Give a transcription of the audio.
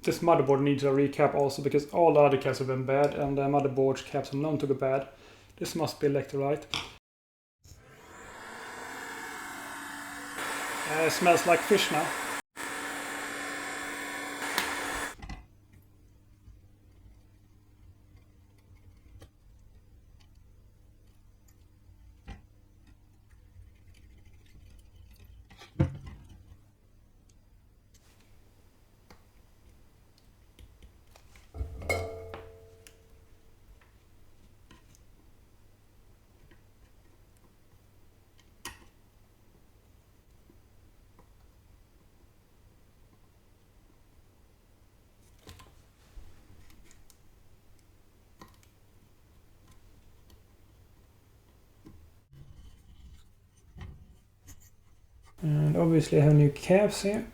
this motherboard needs a recap also, because all the other caps have been bad and the motherboard's caps are known to go bad. This must be electrolyte. It smells like fish now. And obviously I have new caps here.